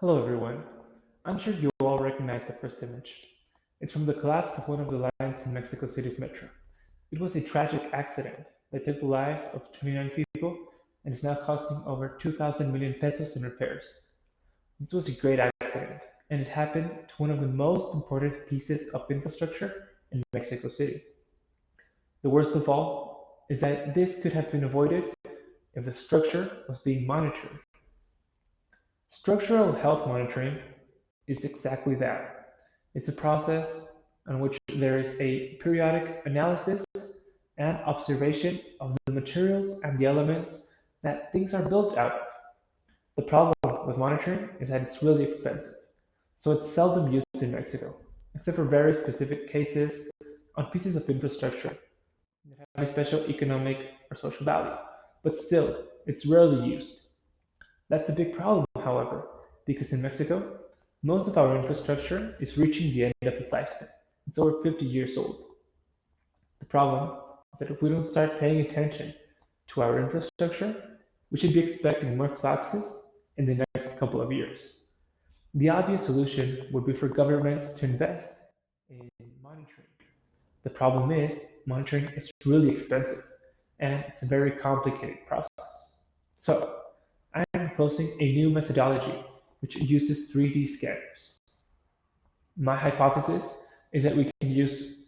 Hello everyone. I'm sure you all recognize the first image. It's from the collapse of one of the lines in Mexico City's metro. It was a tragic accident that took the lives of 29 people and is now costing over 2,000 million pesos in repairs. This was a great accident, and it happened to one of the most important pieces of infrastructure in Mexico City. The worst of all is that this could have been avoided if the structure was being monitored. Structural health monitoring is exactly that. It's a process in which there is a periodic analysis and observation of the materials and the elements that things are built out of. The problem with monitoring is that it's really expensive, so it's seldom used in Mexico, except for very specific cases on pieces of infrastructure that have a special economic or social value. But still, it's rarely used. That's a big problem, however, because in Mexico, most of our infrastructure is reaching the end of its lifespan. It's over 50 years old. The problem is that if we don't start paying attention to our infrastructure, we should be expecting more collapses in the next couple of years. The obvious solution would be for governments to invest in monitoring. The problem is, monitoring is really expensive and it's a very complicated process. So, I am proposing a new methodology which uses 3D scanners. My hypothesis is that we can use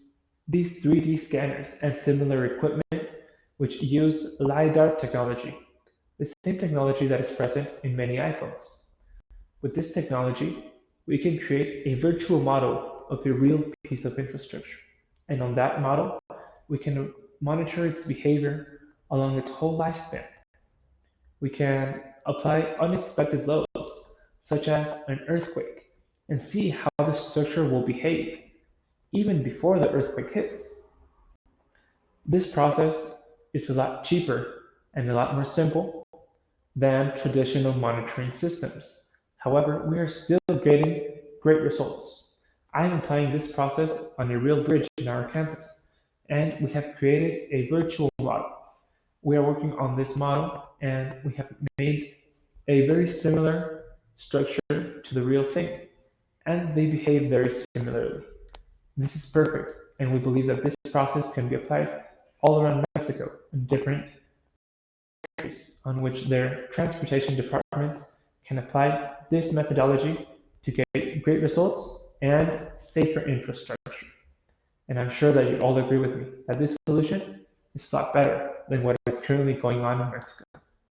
these 3D scanners and similar equipment which use LiDAR technology, the same technology that is present in many iPhones. With this technology, we can create a virtual model of a real piece of infrastructure. And on that model, we can monitor its behavior along its whole lifespan. We can apply unexpected loads, such as an earthquake, and see how the structure will behave even before the earthquake hits. This process is a lot cheaper and a lot more simple than traditional monitoring systems. However, we are still getting great results. I am applying this process on a real bridge in our campus, and we have created a virtual model. We are working on this model, and we have made a very similar structure to the real thing, and they behave very similarly. This is perfect, and we believe that this process can be applied all around Mexico in different countries on which their transportation departments can apply this methodology to get great results and safer infrastructure. And I'm sure that you all agree with me that this solution is a lot better than what is currently going on in Mexico.